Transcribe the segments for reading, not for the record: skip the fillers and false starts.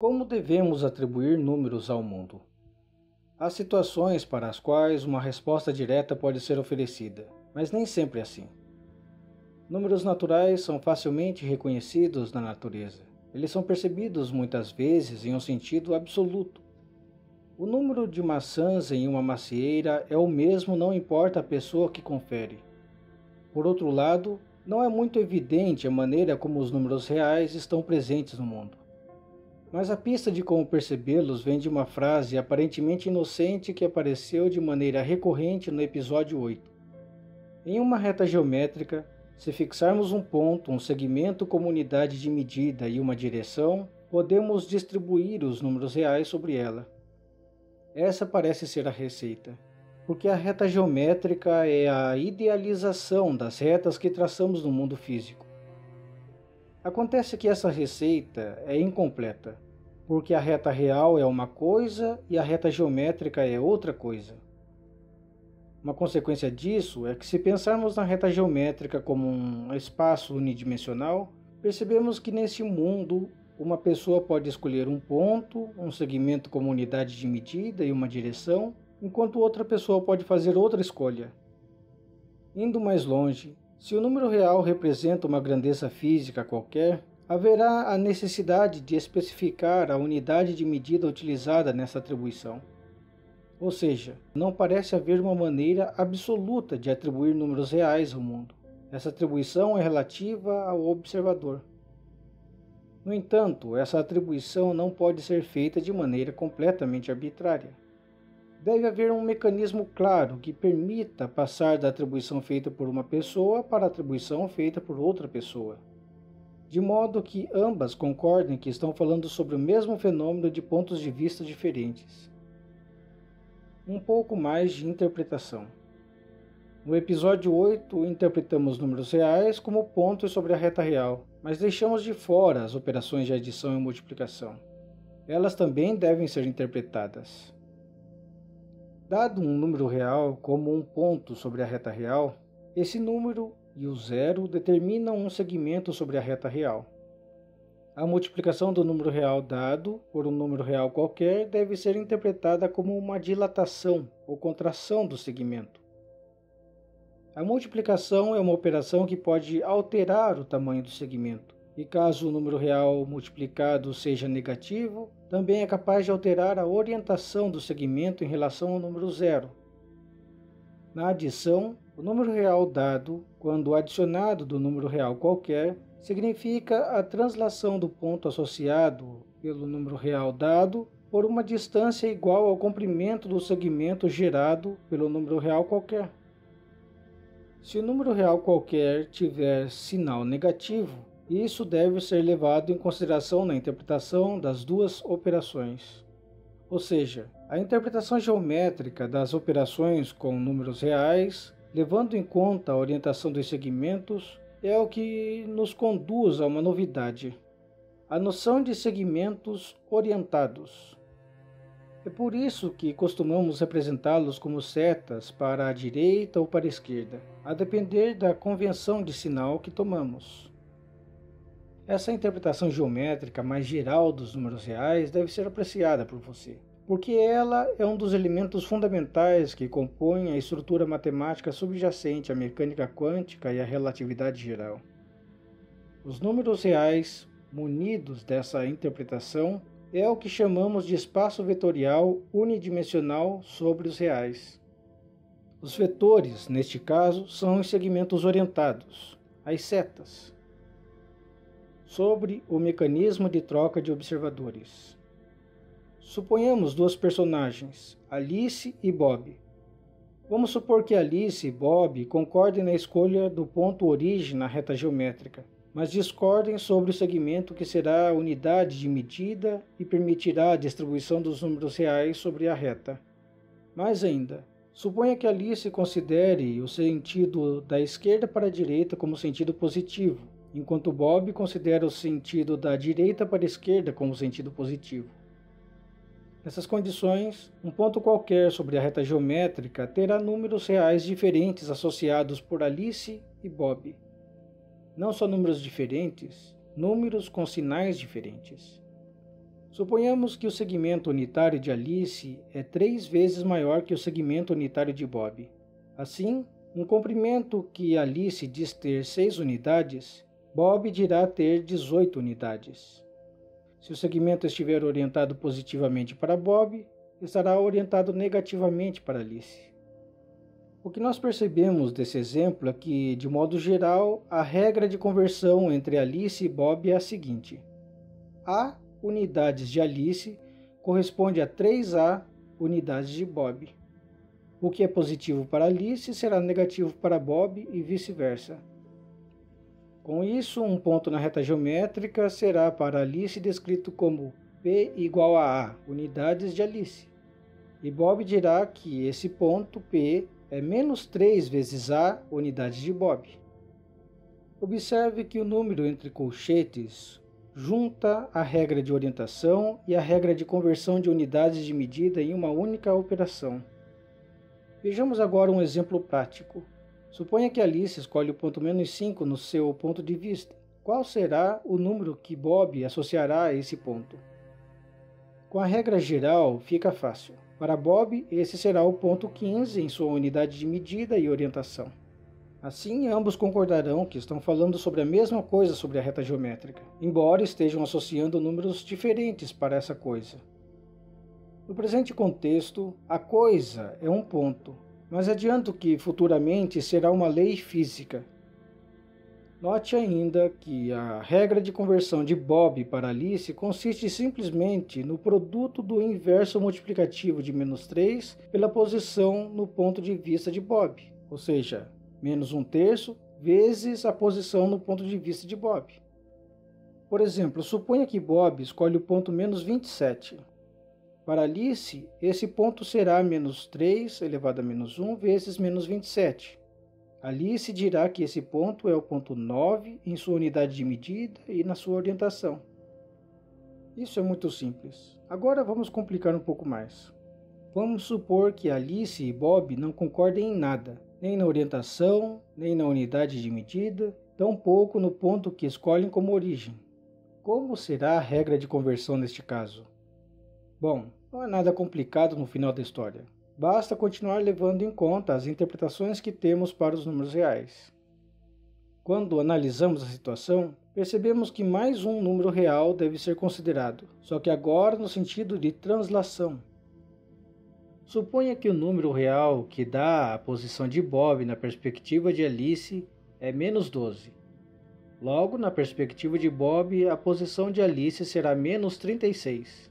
Como devemos atribuir números ao mundo? Há situações para as quais uma resposta direta pode ser oferecida, mas nem sempre é assim. Números naturais são facilmente reconhecidos na natureza. Eles são percebidos muitas vezes em um sentido absoluto. O número de maçãs em uma macieira é o mesmo, não importa a pessoa que confere. Por outro lado, não é muito evidente a maneira como os números reais estão presentes no mundo. Mas a pista de como percebê-los vem de uma frase aparentemente inocente que apareceu de maneira recorrente no episódio 8. Em uma reta geométrica, se fixarmos um ponto, um segmento como unidade de medida e uma direção, podemos distribuir os números reais sobre ela. Essa parece ser a receita, porque a reta geométrica é a idealização das retas que traçamos no mundo físico. Acontece que essa receita é incompleta, porque a reta real é uma coisa e a reta geométrica é outra coisa. Uma consequência disso é que, se pensarmos na reta geométrica como um espaço unidimensional, percebemos que nesse mundo uma pessoa pode escolher um ponto, um segmento como unidade de medida e uma direção, enquanto outra pessoa pode fazer outra escolha. Indo mais longe, se o número real representa uma grandeza física qualquer, haverá a necessidade de especificar a unidade de medida utilizada nessa atribuição. Ou seja, não parece haver uma maneira absoluta de atribuir números reais ao mundo. Essa atribuição é relativa ao observador. No entanto, essa atribuição não pode ser feita de maneira completamente arbitrária. Deve haver um mecanismo claro que permita passar da atribuição feita por uma pessoa para a atribuição feita por outra pessoa, de modo que ambas concordem que estão falando sobre o mesmo fenômeno de pontos de vista diferentes. Um pouco mais de interpretação. No episódio 8, interpretamos números reais como pontos sobre a reta real, mas deixamos de fora as operações de adição e multiplicação. Elas também devem ser interpretadas. Dado um número real como um ponto sobre a reta real, esse número e o zero determinam um segmento sobre a reta real. A multiplicação do número real dado por um número real qualquer deve ser interpretada como uma dilatação ou contração do segmento. A multiplicação é uma operação que pode alterar o tamanho do segmento, e caso o número real multiplicado seja negativo, também é capaz de alterar a orientação do segmento em relação ao número zero. Na adição, o número real dado, quando adicionado do número real qualquer, significa a translação do ponto associado pelo número real dado por uma distância igual ao comprimento do segmento gerado pelo número real qualquer. Se o número real qualquer tiver sinal negativo, isso deve ser levado em consideração na interpretação das duas operações. Ou seja, a interpretação geométrica das operações com números reais, levando em conta a orientação dos segmentos, é o que nos conduz a uma novidade: a noção de segmentos orientados. É por isso que costumamos representá-los como setas para a direita ou para a esquerda, a depender da convenção de sinal que tomamos. Essa interpretação geométrica mais geral dos números reais deve ser apreciada por você, porque ela é um dos elementos fundamentais que compõem a estrutura matemática subjacente à mecânica quântica e à relatividade geral. Os números reais, munidos dessa interpretação, é o que chamamos de espaço vetorial unidimensional sobre os reais. Os vetores, neste caso, são os segmentos orientados, as setas, sobre o mecanismo de troca de observadores. Suponhamos duas personagens, Alice e Bob. Vamos supor que Alice e Bob concordem na escolha do ponto origem na reta geométrica, mas discordem sobre o segmento que será a unidade de medida e permitirá a distribuição dos números reais sobre a reta. Mais ainda, suponha que Alice considere o sentido da esquerda para a direita como sentido positivo, enquanto Bob considera o sentido da direita para a esquerda como sentido positivo. Nessas condições, um ponto qualquer sobre a reta geométrica terá números reais diferentes associados por Alice e Bob. Não só números diferentes, números com sinais diferentes. Suponhamos que o segmento unitário de Alice é 3 vezes maior que o segmento unitário de Bob. Assim, um comprimento que Alice diz ter 6 unidades, Bob dirá ter 18 unidades. Se o segmento estiver orientado positivamente para Bob, estará orientado negativamente para Alice. O que nós percebemos desse exemplo é que, de modo geral, a regra de conversão entre Alice e Bob é a seguinte: A unidades de Alice corresponde a 3A unidades de Bob. O que é positivo para Alice será negativo para Bob e vice-versa. Com isso, um ponto na reta geométrica será para Alice descrito como P igual a A unidades de Alice. E Bob dirá que esse ponto P é menos 3 vezes A unidades de Bob. Observe que o número entre colchetes junta a regra de orientação e a regra de conversão de unidades de medida em uma única operação. Vejamos agora um exemplo prático. Suponha que Alice escolhe o ponto menos 5 no seu ponto de vista. Qual será o número que Bob associará a esse ponto? Com a regra geral, fica fácil. Para Bob, esse será o ponto 15 em sua unidade de medida e orientação. Assim, ambos concordarão que estão falando sobre a mesma coisa sobre a reta geométrica, embora estejam associando números diferentes para essa coisa. No presente contexto, a coisa é um ponto, mas adianto que futuramente será uma lei física. Note ainda que a regra de conversão de Bob para Alice consiste simplesmente no produto do inverso multiplicativo de menos 3 pela posição no ponto de vista de Bob, ou seja, menos 1/3 vezes a posição no ponto de vista de Bob. Por exemplo, suponha que Bob escolhe o ponto menos 27. Para Alice, esse ponto será menos 3 elevado a menos 1 vezes menos 27. Alice dirá que esse ponto é o ponto 9 em sua unidade de medida e na sua orientação. Isso é muito simples. Agora vamos complicar um pouco mais. Vamos supor que Alice e Bob não concordem em nada, nem na orientação, nem na unidade de medida, tampouco no ponto que escolhem como origem. Como será a regra de conversão neste caso? Bom, não é nada complicado no final da história. Basta continuar levando em conta as interpretações que temos para os números reais. Quando analisamos a situação, percebemos que mais um número real deve ser considerado, só que agora no sentido de translação. Suponha que o número real que dá a posição de Bob na perspectiva de Alice é menos 12. Logo, na perspectiva de Bob, a posição de Alice será menos 36.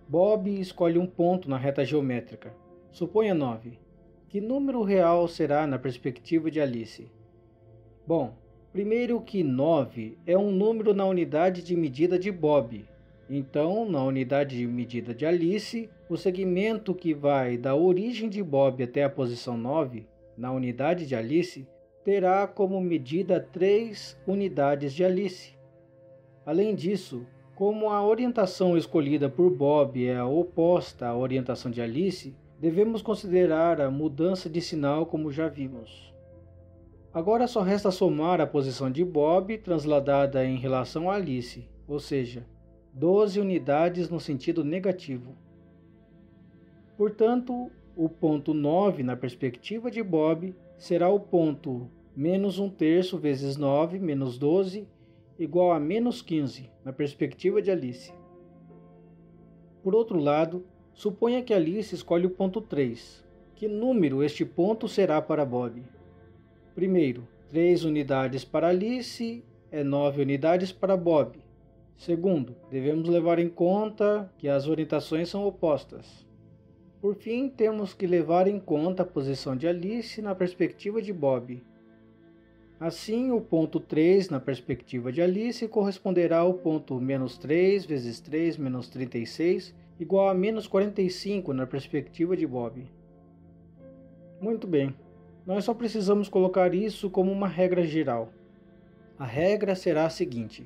Bob escolhe um ponto na reta geométrica. Suponha 9. Que número real será na perspectiva de Alice? Bom, primeiro que 9 é um número na unidade de medida de Bob. Então, na unidade de medida de Alice, o segmento que vai da origem de Bob até a posição 9, na unidade de Alice, terá como medida 3 unidades de Alice. Além disso, como a orientação escolhida por Bob é a oposta à orientação de Alice, devemos considerar a mudança de sinal como já vimos. Agora só resta somar a posição de Bob transladada em relação a Alice, ou seja, 12 unidades no sentido negativo. Portanto, o ponto 9 na perspectiva de Bob será o ponto menos 1/3 vezes 9 menos 12 igual a menos 15 na perspectiva de Alice. Por outro lado, suponha que Alice escolhe o ponto 3. Que número este ponto será para Bob? Primeiro, 3 unidades para Alice é 9 unidades para Bob. Segundo, devemos levar em conta que as orientações são opostas. Por fim, temos que levar em conta a posição de Alice na perspectiva de Bob. Assim, o ponto 3 na perspectiva de Alice corresponderá ao ponto menos 3 vezes 3 menos 36, igual a menos 45 na perspectiva de Bob. Muito bem, nós só precisamos colocar isso como uma regra geral. A regra será a seguinte: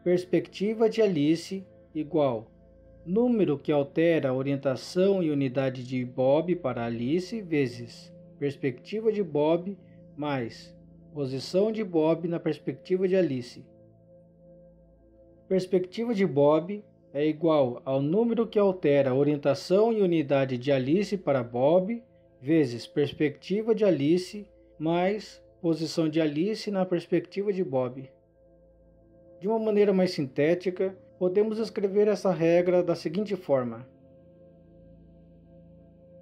perspectiva de Alice igual número que altera a orientação e unidade de Bob para Alice vezes perspectiva de Bob mais posição de Bob na perspectiva de Alice. Perspectiva de Bob é igual ao número que altera a orientação e unidade de Alice para Bob, vezes perspectiva de Alice, mais posição de Alice na perspectiva de Bob. De uma maneira mais sintética, podemos escrever essa regra da seguinte forma.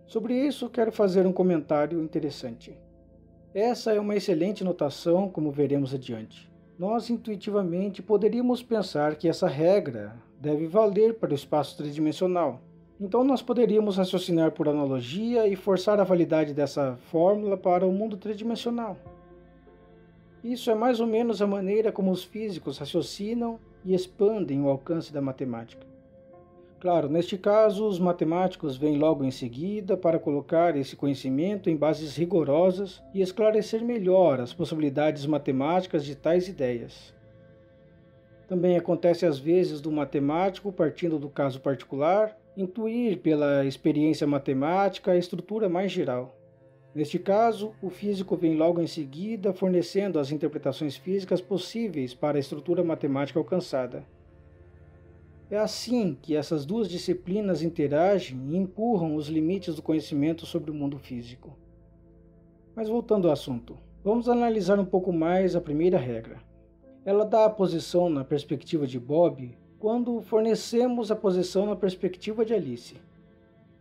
Sobre isso, quero fazer um comentário interessante. Essa é uma excelente notação, como veremos adiante. Nós intuitivamente poderíamos pensar que essa regra deve valer para o espaço tridimensional. Então nós poderíamos raciocinar por analogia e forçar a validade dessa fórmula para o mundo tridimensional. Isso é mais ou menos a maneira como os físicos raciocinam e expandem o alcance da matemática. Claro, neste caso, os matemáticos vêm logo em seguida para colocar esse conhecimento em bases rigorosas e esclarecer melhor as possibilidades matemáticas de tais ideias. Também acontece às vezes do matemático, partindo do caso particular, intuir pela experiência matemática a estrutura mais geral. Neste caso, o físico vem logo em seguida fornecendo as interpretações físicas possíveis para a estrutura matemática alcançada. É assim que essas duas disciplinas interagem e empurram os limites do conhecimento sobre o mundo físico. Mas voltando ao assunto, vamos analisar um pouco mais a primeira regra. Ela dá a posição na perspectiva de Bob quando fornecemos a posição na perspectiva de Alice.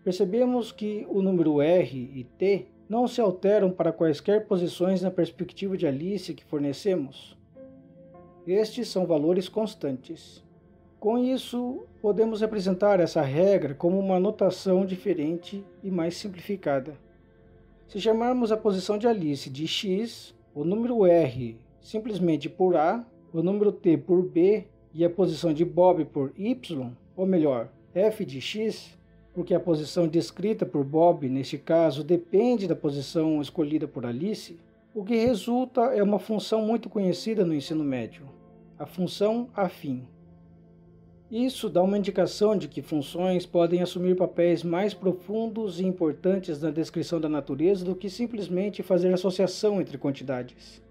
Percebemos que o número R e T não se alteram para quaisquer posições na perspectiva de Alice que fornecemos. Estes são valores constantes. Com isso, podemos representar essa regra como uma notação diferente e mais simplificada. Se chamarmos a posição de Alice de x, o número R simplesmente por A, o número T por B e a posição de Bob por Y, ou melhor, f de x, porque a posição descrita por Bob, neste caso, depende da posição escolhida por Alice, o que resulta é uma função muito conhecida no ensino médio, a função afim. Isso dá uma indicação de que funções podem assumir papéis mais profundos e importantes na descrição da natureza do que simplesmente fazer associação entre quantidades.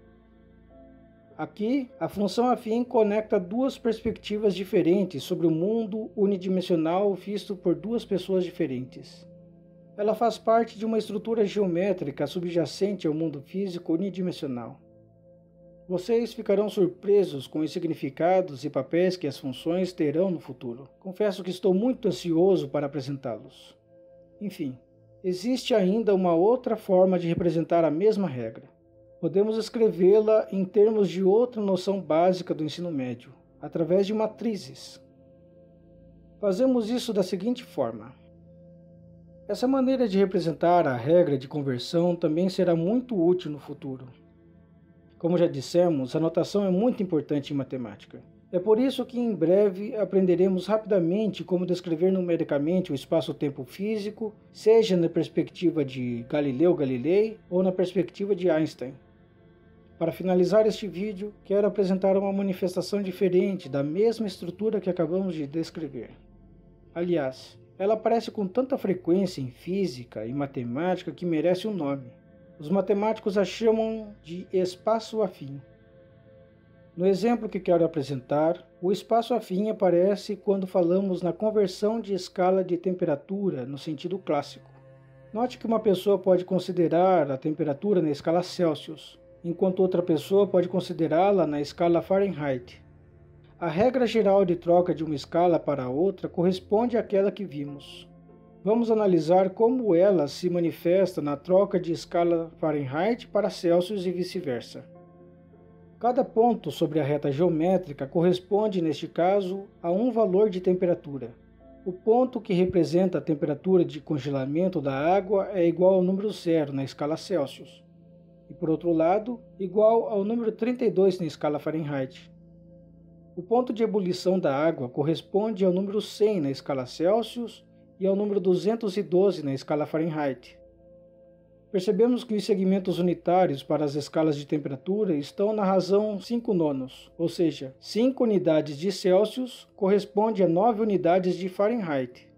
Aqui, a função afim conecta duas perspectivas diferentes sobre o mundo unidimensional visto por duas pessoas diferentes. Ela faz parte de uma estrutura geométrica subjacente ao mundo físico unidimensional. Vocês ficarão surpresos com os significados e papéis que as funções terão no futuro. Confesso que estou muito ansioso para apresentá-los. Enfim, existe ainda uma outra forma de representar a mesma regra. Podemos escrevê-la em termos de outra noção básica do ensino médio, através de matrizes. Fazemos isso da seguinte forma. Essa maneira de representar a regra de conversão também será muito útil no futuro. Como já dissemos, a notação é muito importante em matemática. É por isso que em breve aprenderemos rapidamente como descrever numericamente o espaço-tempo físico, seja na perspectiva de Galileu Galilei ou na perspectiva de Einstein. Para finalizar este vídeo, quero apresentar uma manifestação diferente da mesma estrutura que acabamos de descrever. Aliás, ela aparece com tanta frequência em física e matemática que merece um nome. Os matemáticos a chamam de espaço afim. No exemplo que quero apresentar, o espaço afim aparece quando falamos na conversão de escala de temperatura no sentido clássico. Note que uma pessoa pode considerar a temperatura na escala Celsius, enquanto outra pessoa pode considerá-la na escala Fahrenheit. A regra geral de troca de uma escala para outra corresponde àquela que vimos. Vamos analisar como ela se manifesta na troca de escala Fahrenheit para Celsius e vice-versa. Cada ponto sobre a reta geométrica corresponde, neste caso, a um valor de temperatura. O ponto que representa a temperatura de congelamento da água é igual ao número 0 na escala Celsius, e por outro lado, igual ao número 32 na escala Fahrenheit. O ponto de ebulição da água corresponde ao número 100 na escala Celsius e ao número 212 na escala Fahrenheit. Percebemos que os segmentos unitários para as escalas de temperatura estão na razão 5/9, ou seja, 5 unidades de Celsius corresponde a 9 unidades de Fahrenheit.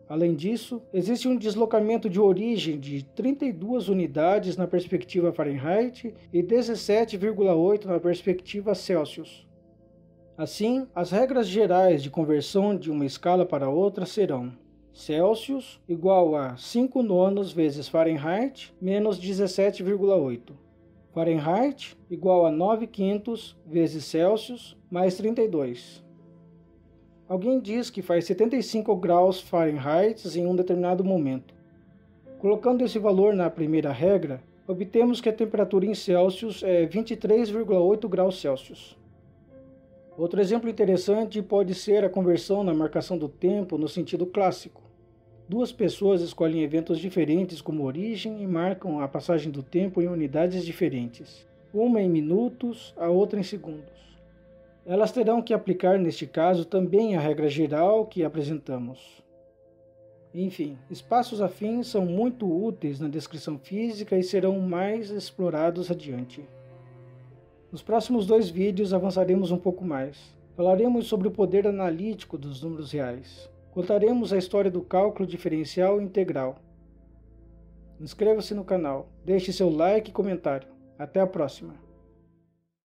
Além disso, existe um deslocamento de origem de 32 unidades na perspectiva Fahrenheit e 17,8 na perspectiva Celsius. Assim, as regras gerais de conversão de uma escala para outra serão: Celsius igual a 5 nonos vezes Fahrenheit menos 17,8. Fahrenheit igual a 9 quintos vezes Celsius mais 32. Alguém diz que faz 75 graus Fahrenheit em um determinado momento. Colocando esse valor na primeira regra, obtemos que a temperatura em Celsius é 23,8 graus Celsius. Outro exemplo interessante pode ser a conversão na marcação do tempo no sentido clássico. Duas pessoas escolhem eventos diferentes como origem e marcam a passagem do tempo em unidades diferentes, uma em minutos, a outra em segundos. Elas terão que aplicar neste caso também a regra geral que apresentamos. Enfim, espaços afins são muito úteis na descrição física e serão mais explorados adiante. Nos próximos 2 vídeos avançaremos um pouco mais. Falaremos sobre o poder analítico dos números reais. Contaremos a história do cálculo diferencial e integral. Inscreva-se no canal, deixe seu like e comentário. Até a próxima!